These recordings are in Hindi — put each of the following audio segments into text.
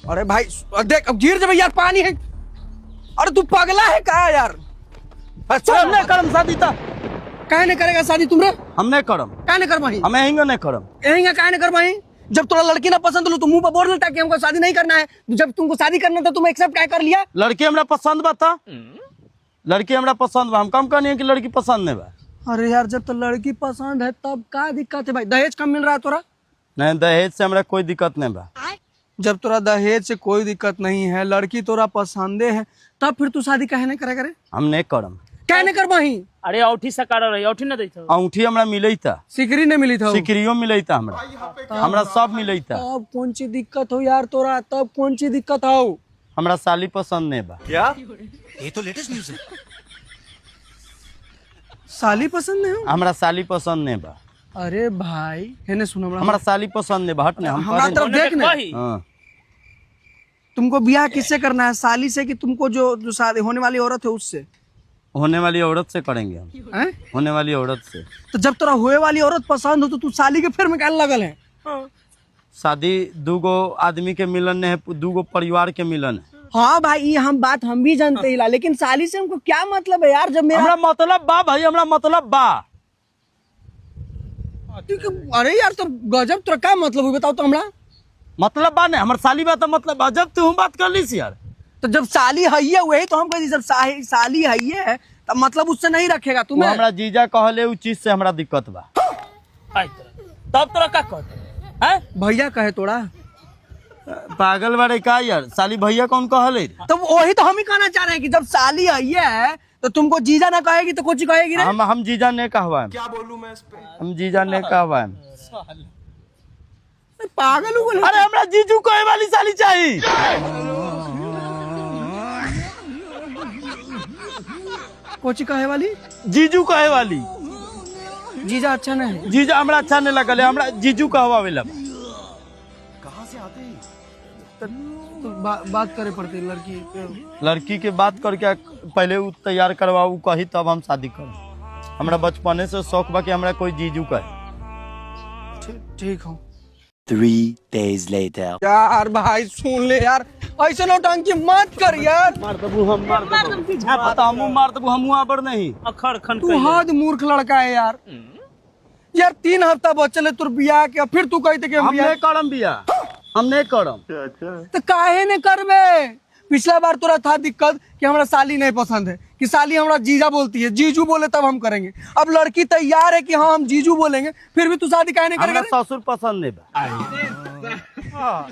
अरे भाई देख अब गिर जाए यार, पानी है। अरे तू पगला है क्या यार? अच्छा हमने करम शादी था। काहे नहीं करेगा शादी तुमरे? हमने करम काहे नहीं कर पाई? हमें हिंगे नहीं करम। कहेंगे काहे नहीं कर पाई? जब तोरा लड़की ना पसंद लो तो मुंह पर बोल देता कि हमको शादी नहीं करना है। जब तुमको शादी करना था तुम एक्सेप्ट क्या कर लिया? लड़की हमरा पसंद बा था, लड़की हमरा पसंद बा, हम कम कहनी है कि लड़की पसंद नहीं बा। अरे यार जब तो लड़की पसंद है तब क्या दिक्कत है भाई? दहेज कम मिल रहा है तोरा? नहीं दहेज से हमरा कोई दिक्कत नहीं बा। जब तोरा दहेज से कोई दिक्कत नहीं है, लड़की तोरा पसंदे है, तब फिर तू शादी काहे नहीं करेगा रे? हम नहीं करम। क्या नहीं कर पाई? अरे औठी सकार रही, औठी ना दैथो। अंगूठी हमरा मिले था, सिकरी नहीं मिली था? सिकरियो मिले था, हमरा सब मिले था। तब कौन सी दिक्कत हो यार तोरा? तब कौन सी दिक्कत हो? हमरा साली पसंद नहीं बा। क्या? ये तो लेटेस्ट न्यूज़ है। साली पसंद नहीं हो? हमरा साली पसंद नहीं बा। अरे भाई है सुनो हमरा साली पसंद नहीं बा, हट ने हम हमारा तरफ देख ने। हाँ। तुमको ब्याह किससे करना है? साली से कि तुमको जो शादी होने वाली औरत है उससे? होने वाली औरत से करेंगे हम। हैं? होने वाली औरत से। तो जब तोरा होए वाली औरत पसंद हो तो तू साली के फिर में क्या लगल है? शादी दूगो आदमी के मिलन है, दूगो परिवार के मिलन है। हाँ भाई ये हम भी जानते ही, लेकिन साली से हमको क्या मतलब है यार? जब मेरा हमरा मतलब बा भाई, हमरा मतलब बा। अरे यार तो गजब, तोरा क्या मतलब हो बताओ तो हमरा? मतलब बा नहीं, हमारे साली बा तो मतलब अजब तू बात कर ली यार। तो जब साली है वही तो हम कहते, जब साली है तब मतलब उससे नहीं रखेगा तू तुम्हें? हमरा जीजा कहले उस चीज से हमरा दिक्कत बा। तब तोरा का कहते हैं? भैया कहे तोड़ा? पागल बारे का यार, साली भैया कौन कहले? तो वही तो हम ही कहना चाह रहे हैं कि जब साली है तो तुमको जीजा ना कहेगी तो कुछ कहेगी ना? हम जीजा ने कहवा, क्या बोलूं मैं इस पे? हम जीजा ने कहवा। पागल हो गए? अरे हमरा जीजू कहे वाली साली चाहिए। कोची कहे वाली? जीजू कहे वाली। जीजा अच्छा नहीं है? जीजा हमरा अच्छा नहीं लगल, हमरा जीजू कहवा वेला। कहाँ से आते हैं? तो बात करे पड़ती लड़की लड़की के बात करके पहले उ तैयार करवाऊ कही तब हम शादी कर। हमरा बचपने से शौक बा कि हमरा कोई जीजू कहे। ठीक हो। 3 days later. यार भाई सुन ले यार, ऐसे नौटंकी मत कर यार। मार दबू हम, मार दबू हम, मार दबू हम आबर नहीं। अखड़ खन तू हद मूर्ख लड़का है यार। यार 3 हफ्ता बचल है तोर बियाह के, फिर तू कहते कि हम बियाह नहीं करम बिया, हम नहीं करम। तो काहे ने करबे? पिछला बार तोरा था दिक्कत कि हमरा साली नहीं पसंद है, कि साली हमरा जीजा बोलती है, जीजू बोले तब हम करेंगे। अब लड़की तैयार है कि हाँ हम जीजू बोलेंगे, फिर भी तू शादी काहे नहीं करेगा? हमरा ससुर पसंद नहीं बा।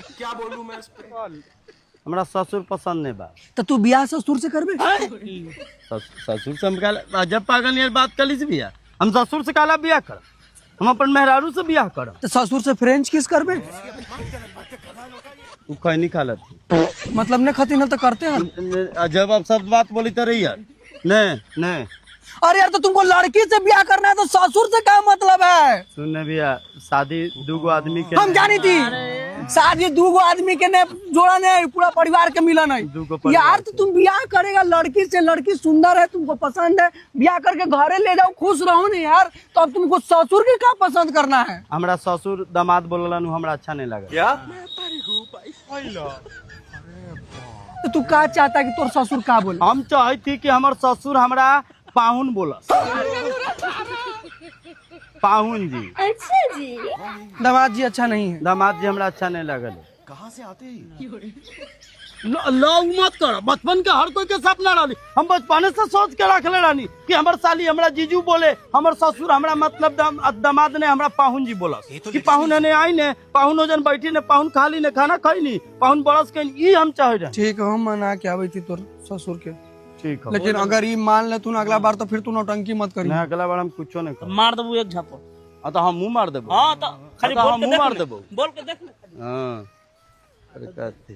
क्या बोलूं मैं इस पे? हमरा ससुर पसंद नहीं बा। तो तू बियाह ससुर से करबे? ससुर से हम कहला जब पागल यार बात कर ली से बिया, हम ससुर से कहला बिया कर, हम अपन मेहरारू से बियाह कर। तो ससुर से फ्रेंच किस करबे? उ कहीं नहीं खालत मतलब ने खती न तो करते हैं। जब आप सब बात बोली तो रही यार। नहीं नहीं अरे यार तो तुमको लड़की से ब्याह करना है तो ससुर से क्या मतलब है? सुनने भैया, शादी दूगो आदमी के हम जानी थी शादी दूगो आदमी के ने जोड़ा नहीं, पूरा परिवार के मिलन है यार। तो तुम ब्याह करेगा लड़की से, लड़की सुंदर है, तुमको पसंद है, ब्याह करके घरे ले जाओ, खुश रहो ना यार। तो अब तुमको ससुर के क्या पसंद करना है? हमरा ससुर दामाद बोलला हमरा अच्छा नहीं लगा। क्या? तो तू क्या चाहता कि तोर ससुर का बोले? हम चाहती कि हमार ससुर हमरा पाहुन बोला। पाहुन जी। अच्छा जी। दामाद जी अच्छा नहीं है? दामाद जी हमरा अच्छा नहीं लगल। कहाँ से आते हैं? लव मत कर, बचपन के हर कोई के सपना रहनी। हम बचपने से सोच के रखले रहनी कि हमार साली हमरा जीजू बोले, हमार ससुर हमरा मतलब दामाद ने हमरा पाहुन जी बोला कि पाहुन ने आई ने, पाहुन जन बैठी ने, पाहुन खाली ने, खाना खाई नहीं, पाहुन बरस के ई हम चाहे रहे। ठीक है, हम मना के आवे थी तोर ससुर के, ठीक है। लेकिन अगर ये मान ले तू ना अगला बार तो फिर तू नौटंकी मत करी। नहीं अगला बार हम कुछो नहीं कर। मार दबू एक झपट। तो हम मुंह मार देबो। हाँ तो खाली हम बोल के मुंह मार देख, देबो। बोल के देख। हाँ अरे कहते